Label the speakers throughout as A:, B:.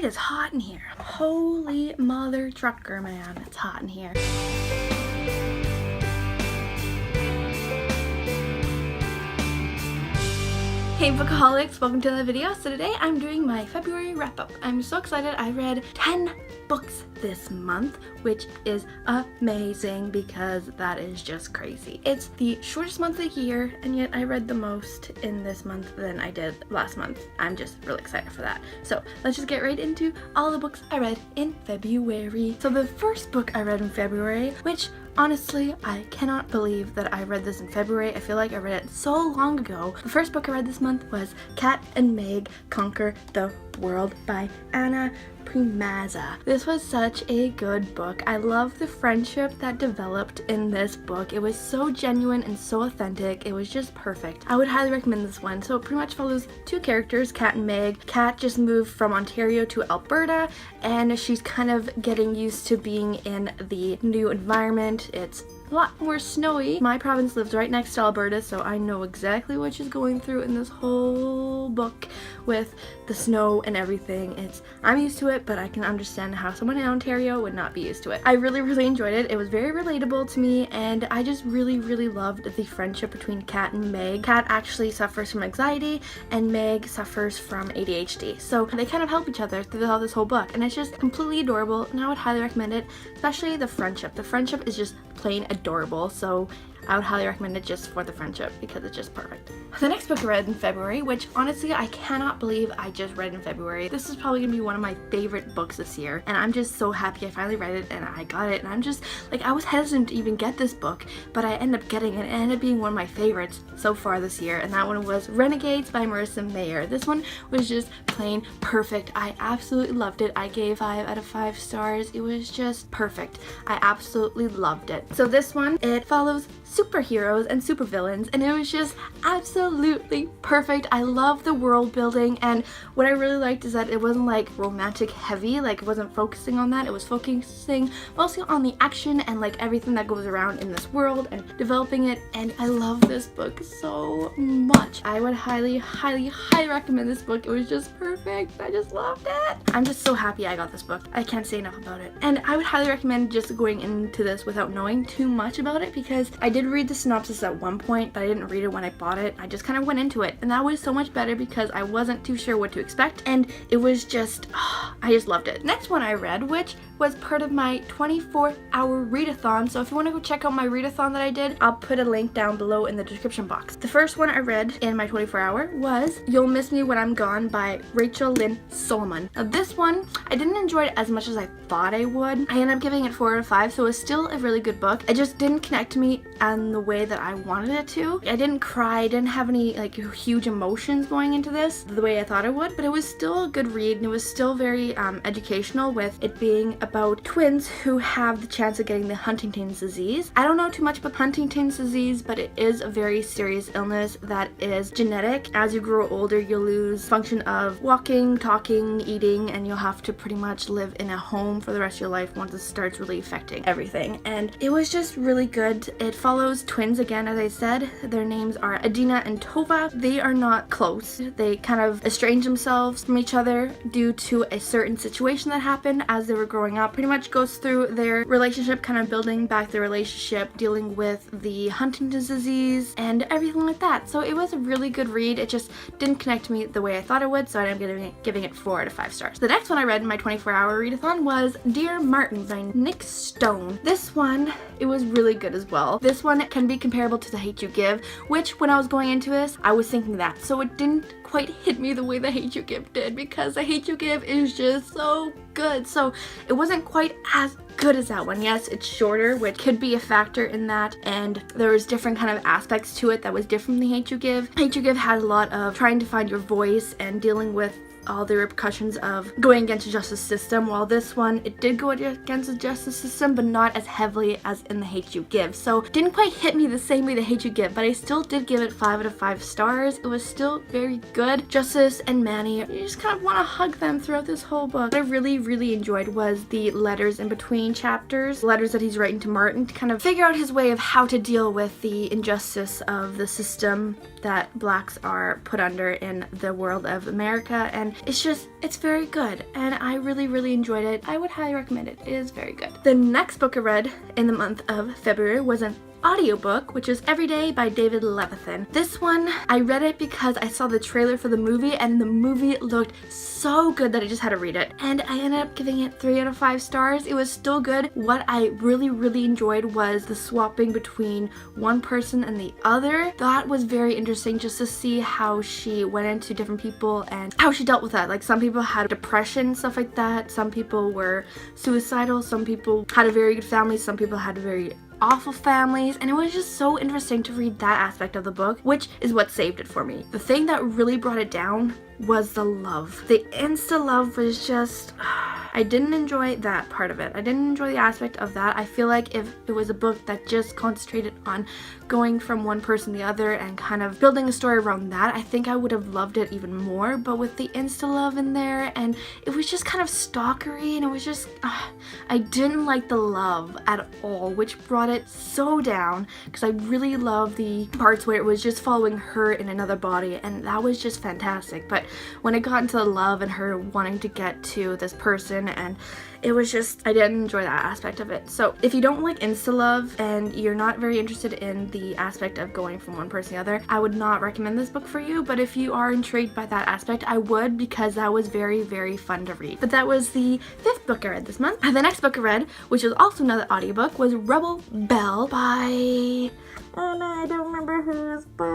A: is hot in here. Holy mother trucker, man. It's hot in here. Hey bookaholics, welcome to another video. So today I'm doing my February wrap-up. I'm so excited. I read 10 books this month, which is amazing because that is just crazy. It's the shortest month of the year, and yet I read the most in this month than I did last month. I'm just really excited for that. So let's just get right into all the books I read in February. So the first book I read in February, which honestly, I cannot believe that I read this in February. I feel like I read it so long ago. The first book I read this month was Cat and Meg Conquer the World by Anna Primazza. This was such a good book. I love the friendship that developed in this book. It was so genuine and so authentic. It was just perfect. I would highly recommend this one. So it pretty much follows two characters, Cat and Meg. Cat just moved from Ontario to Alberta, and she's kind of getting used to being in the new environment. It's a lot more snowy. My province lives right next to Alberta, so I know exactly what she's going through in this whole book with the snow and everything. I'm used to it, but I can understand how someone in Ontario would not be used to it. I really enjoyed it. It was very relatable to me, and I just really loved the friendship between Cat and Meg. Cat actually suffers from anxiety, and Meg suffers from ADHD. So they kind of help each other throughout this whole book, and it's just completely adorable, and I would highly recommend it, especially the friendship. The friendship is just plain adorable, so I would highly recommend it just for the friendship because it's just perfect. The next book I read in February, which honestly I cannot believe I just read in February. This is probably gonna be one of my favorite books this year, and I'm just so happy I finally read it and I got it, and I'm just like, I was hesitant to even get this book, but I ended up getting it, and it ended up being one of my favorites so far this year, and that one was Renegades by Marissa Mayer. This one was just plain perfect. I absolutely loved it. I gave 5 out of 5 stars. It was just perfect. I absolutely loved it. So this one, it follows superheroes and supervillains, and it was just absolutely perfect. I love the world building, and what I really liked is that it wasn't like romantic heavy, like it wasn't focusing on that. It was focusing mostly on the action and like everything that goes around in this world and developing it, and I love this book so much. I would highly recommend this book. It was just perfect. I just loved it. I'm just so happy I got this book. I can't say enough about it, and I would highly recommend just going into this without knowing too much about it, because I did read the synopsis at one point, but I didn't read it when I bought it. I just kind of went into it, and that was so much better because I wasn't too sure what to expect, and it was just, I just loved it. Next one I read, which was part of my 24-hour readathon, so if you want to go check out my readathon that I did, I'll put a link down below in the description box. The first one I read in my 24-hour was You'll Miss Me When I'm Gone by Rachel Lynn Solomon. Now this one, I didn't enjoy it as much as I thought I would. I ended up giving it 4 out of 5, so it was still a really good book. It just didn't connect to me in the way that I wanted it to. I didn't cry, I didn't have any like huge emotions going into this the way I thought I would, but it was still a good read, and it was still very educational, with it being about twins who have the chance of getting the Huntington's disease. I don't know too much about Huntington's disease, but it is a very serious illness that is genetic. As you grow older, you'll lose function of walking, talking, eating, and you'll have to pretty much live in a home for the rest of your life once it starts really affecting everything. And it was just really good. It follows twins again, as I said. Their names are Adina and Tova. They are not close. They kind of estrange themselves from each other due to a certain situation that happened as they were growing up. Pretty much goes through their relationship, kind of building back their relationship, dealing with the Huntington's disease and everything like that. So it was a really good read. It just didn't connect to me the way I thought it would, so I ended up giving it 4 out of 5 stars. The next one I read in my 24-hour readathon was Dear Martin by Nick Stone. This one, it was really good as well. This one can be comparable to The Hate You Give, which when I was going into this, I was thinking that. So it didn't quite hit me the way The Hate You Give did, because The Hate You Give is just so good. So it wasn't quite as good as that one. Yes, it's shorter, which could be a factor in that, and there was different kind of aspects to it that was different from The Hate You Give. Hate You Give had a lot of trying to find your voice and dealing with all the repercussions of going against the justice system, while this one, it did go against the justice system, but not as heavily as in The Hate You Give. So it didn't quite hit me the same way The Hate You Give, but I still did give it 5 out of 5 stars. It was still very good. Justice and Manny, you just kind of want to hug them throughout this whole book. What I really enjoyed was the letters in between chapters, letters that he's writing to Martin to kind of figure out his way of how to deal with the injustice of the system that blacks are put under in the world of America. And it's very good, and I really enjoyed it. I would highly recommend it. It is very good. The next book I read in the month of February was an audiobook, which is Every Day by David Levithan. This one, I read it because I saw the trailer for the movie, and the movie looked so good that I just had to read it. And I ended up giving it 3 out of 5 stars. It was still good. What I really enjoyed was the swapping between one person and the other. That was very interesting, just to see how she went into different people and how she dealt with that. Like, some people had depression, stuff like that. Some people were suicidal. Some people had a very good family. Some people had very awful families, and it was just so interesting to read that aspect of the book, which is what saved it for me. The thing that really brought it down was the love. The insta love was just I didn't enjoy that part of it. I didn't enjoy the aspect of that. I feel like if it was a book that just concentrated on going from one person to the other and kind of building a story around that, I think I would have loved it even more. But with the insta love in there, and it was just kind of stalkery, and it was just I didn't like the love at all, which brought it so down, because I really love the parts where it was just following her in another body, and that was just fantastic. But when it got into the love and her wanting to get to this person, and it was just, I didn't enjoy that aspect of it. So if you don't like insta love and you're not very interested in the aspect of going from one person to the other, I would not recommend this book for you. But if you are intrigued by that aspect, I would, because that was very fun to read. But that was the 5th book I read this month. And the next book I read, which was also another audiobook, was Rubble Bail by... oh no, I don't remember who's by.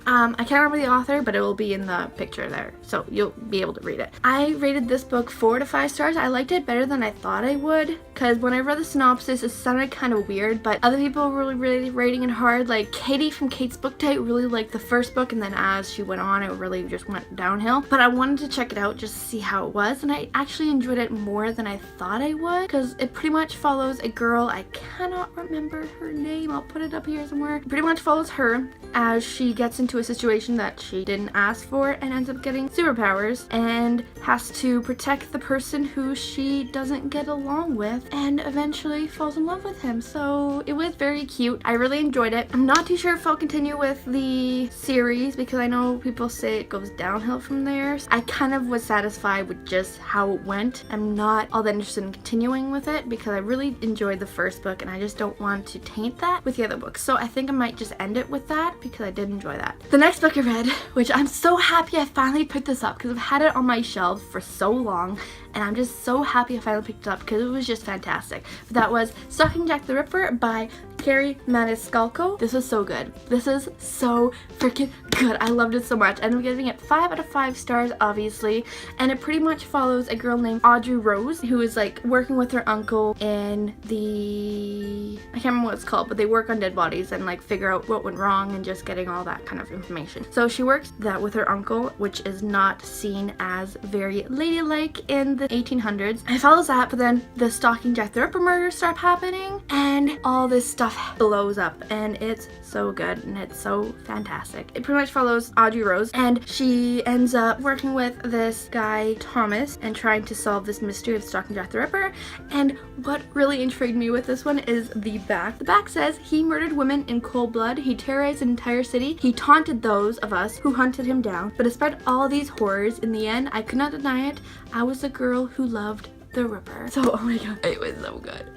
A: I can't remember the author, but it will be in the picture there, so you'll be able to read it. I rated this book 4 to 5 stars. I liked it better than I thought I would, because when I read the synopsis, it sounded kind of weird, but other people were really rating it hard. Like Katie from Kate's Book Date really liked the first book, and then as she went on, it really just went downhill. But I wanted to check it out just to see how it was, and I actually enjoyed it more than I thought I would, because it pretty much follows a girl. I cannot remember her name. I'll put it up here somewhere. Pretty much follows her as she gets into a situation that she didn't ask for and ends up getting superpowers, and has to protect the person who she doesn't get along with, and eventually falls in love with him. So it was very cute. I really enjoyed it. I'm not too sure if I'll continue with the series, because I know people say it goes downhill from there. I kind of was satisfied with just how it went. I'm not all that interested in continuing with it, because I really enjoyed the first book, and I just don't want to taint that with the other books. So I think I might just end it with that, because I did enjoy that. The next book I read, which I'm so happy I finally picked this up, because I've had it on my shelves for so long, and I'm just so happy I finally picked it up, because it was just fantastic. But that was Stalking Jack the Ripper by Carrie Maniscalco. This was so good. This is so freaking good. I loved it so much. I'm giving it 5 out of 5 stars, obviously, and it pretty much follows a girl named Audrey Rose, who is like working with her uncle in the, I can't remember what it's called, but they work on dead bodies and like figure out what went wrong and just getting all that kind of information. So she works that with her uncle, which is not seen as very ladylike in the 1800s. It follows that, but then the Stalking Jack the Ripper murders start happening, and all this stuff blows up, and it's so good and it's so fantastic. It pretty much follows Audrey Rose, and she ends up working with this guy Thomas and trying to solve this mystery of Stalking Jack the Ripper. And what really intrigued me with this one is the back. The back says, he murdered women in cold blood, he terrorized an entire city, he taunted those of us who hunted him down, but despite all these horrors, in the end I could not deny it, I was the girl who loved the Ripper. So, oh my god, it was so good.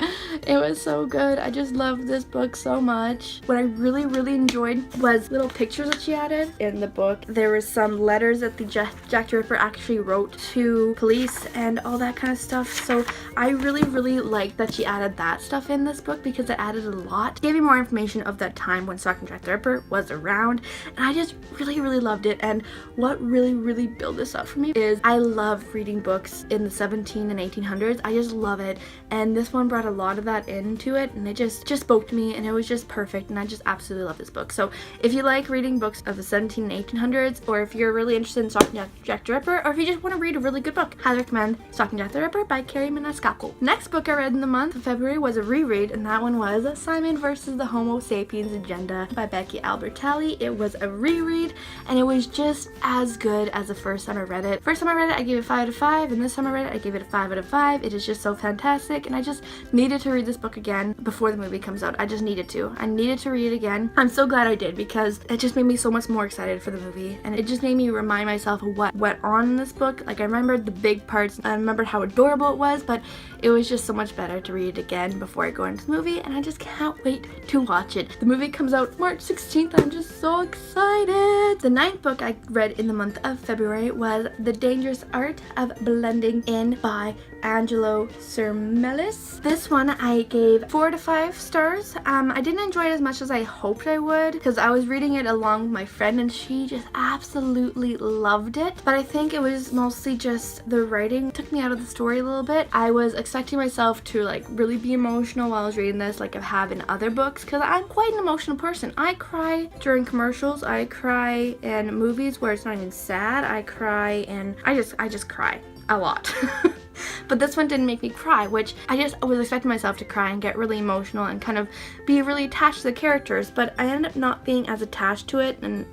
A: It was so good. I just loved this book so much. What I really enjoyed was little pictures that she added in the book. There were some letters that the Jack the Ripper actually wrote to police and all that kind of stuff. So I really liked that she added that stuff in this book, because it added a lot. It gave me more information of that time when Stalking Jack the Ripper was around, and I just really loved it. And what really built this up for me is I love reading books in the 17 and 1800s. I just love it, and this one brought a lot of that into it, and it just spoke to me, and it was just perfect, and I just absolutely love this book. So if you like reading books of the 17 and 1800s, or if you're really interested in Stalking Jack the Ripper, or if you just want to read a really good book, highly recommend Stalking Jack the Ripper by Carrie Maniscalco. Next book I read in the month of February was a reread, and that one was Simon versus the Homo Sapiens Agenda by Becky Albertalli. It was a reread, and it was just as good as the first time I read it. First time I read it, I gave it 5 out of 5, and this time I read it, I gave it a 5 out of 5. 5. It is just so fantastic, and I just needed to read this book again before the movie comes out. I just needed to. I needed to read it again. I'm so glad I did, because it just made me so much more excited for the movie, and it just made me remind myself of what went on in this book. Like, I remembered the big parts, I remembered how adorable it was, but it was just so much better to read it again before I go into the movie, and I just can't wait to watch it. The movie comes out March 16th. I'm just so excited. The 9th book I read in the month of February was The Dangerous Art of Blending In by Angelo Sermelis. This one I gave 4 to 5 stars. I didn't enjoy it as much as I hoped I would, because I was reading it along with my friend and she just absolutely loved it. But I think it was mostly just the writing took me out of the story a little bit. I was expecting myself to like really be emotional while I was reading this, like I have in other books, because I'm quite an emotional person. I cry during commercials. I cry in movies where it's not even sad. I cry and I just cry a lot. But this one didn't make me cry, which I was expecting myself to cry and get really emotional and kind of be really attached to the characters, but I ended up not being as attached to it, and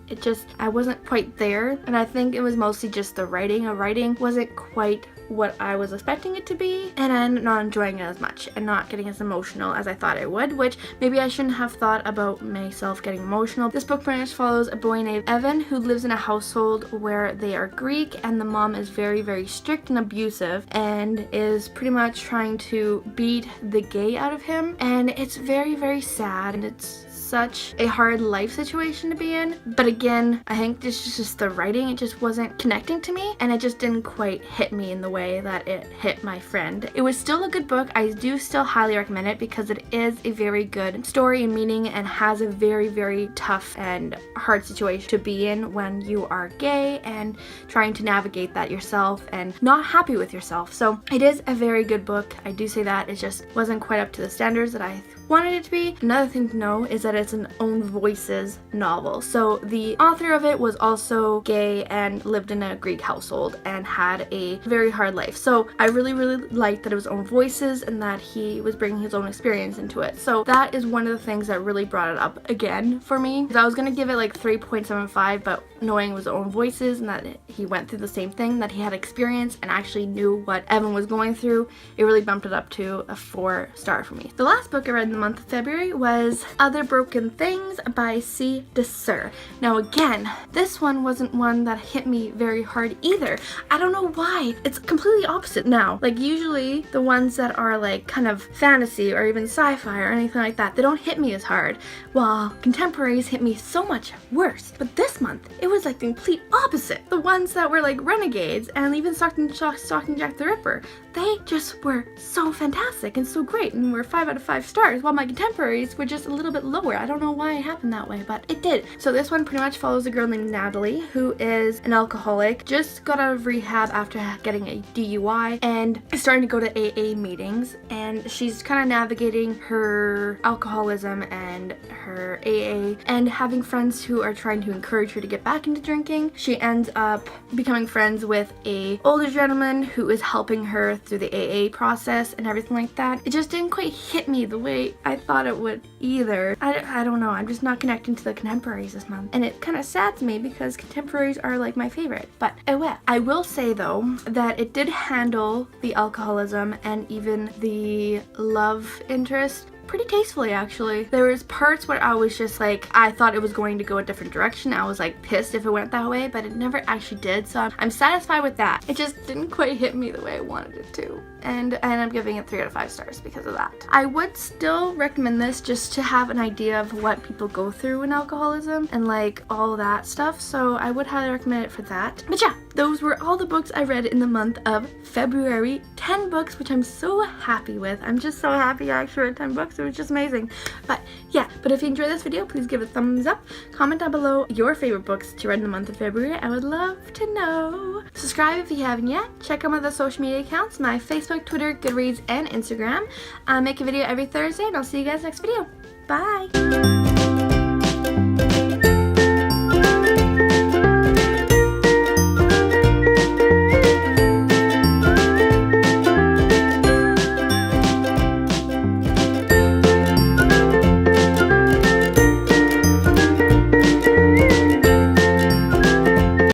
A: I wasn't quite there. And I think it was mostly just the writing. The writing wasn't quite what I was expecting it to be, and I ended up not enjoying it as much and not getting as emotional as I thought I would, which maybe I shouldn't have thought about myself getting emotional. This book pretty much follows a boy named Evan who lives in a household where they are Greek, and the mom is very, very strict and abusive and is pretty much trying to beat the gay out of him, and it's very, very sad, and it's such a hard life situation to be in. But again, I think this is just the writing. It just wasn't connecting to me, and it just didn't quite hit me in the way that it hit my friend. It was still a good book. I do still highly recommend it because it is a very good story and meaning, and has a very, very tough and hard situation to be in when you are gay and trying to navigate that yourself and not happy with yourself. So it is a very good book. I do say that. It just wasn't quite up to the standards that I wanted it to be. Another thing to know is that it's an own voices novel. So the author of it was also gay and lived in a Greek household and had a very hard life. So I really, really liked that it was own voices and that he was bringing his own experience into it. So that is one of the things that really brought it up again for me. I was gonna give it like 3.75, but knowing it was own voices and that he went through the same thing, that he had experience and actually knew what Evan was going through, it really bumped it up to a 4-star for me. The last book I read in the month of February was Other Broken Things by C. DeSir. Now again, this one wasn't one that hit me very hard either. I don't know why. It's completely opposite now. Like usually the ones that are like kind of fantasy or even sci-fi or anything like that, they don't hit me as hard, while contemporaries hit me so much worse. But this month, it was like the complete opposite. The ones that were like Renegades and even Stalking Jack the Ripper, they just were so fantastic and so great and were 5 out of 5 stars, while my contemporaries were just a little bit lower. I don't know why it happened that way, but it did. So this one pretty much follows a girl named Natalie, who is an alcoholic, just got out of rehab after getting a DUI and is starting to go to AA meetings, and she's kind of navigating her alcoholism and her AA and having friends who are trying to encourage her to get back into drinking. She ends up becoming friends with a older gentleman who is helping her through the AA process and everything like that. It just didn't quite hit me the way I thought it would either. I don't know, I'm just not connecting to the contemporaries this month, and it kind of saddens me because contemporaries are like my favorite. But oh well. I will say though that it did handle the alcoholism and even the love interest pretty tastefully, actually. There was parts where I was just like, I thought it was going to go a different direction. I was like pissed if it went that way, but it never actually did, so I'm satisfied with that. It just didn't quite hit me the way I wanted it to, and I ended up giving it 3 out of 5 stars because of that. I would still recommend this just to have an idea of what people go through in alcoholism and like all that stuff, so I would highly recommend it for that. But yeah, those were all the books I read in the month of February. 10 books, which I'm so happy with. I'm just so happy I actually read 10 books. It was just amazing. But yeah, if you enjoyed this video, please give it a thumbs up. Comment down below your favorite books that you read in the month of February. I would love to know. Subscribe if you haven't yet. Check out my other social media accounts, my Facebook, Twitter, Goodreads, and Instagram. I make a video every Thursday, and I'll see you guys next video. Bye!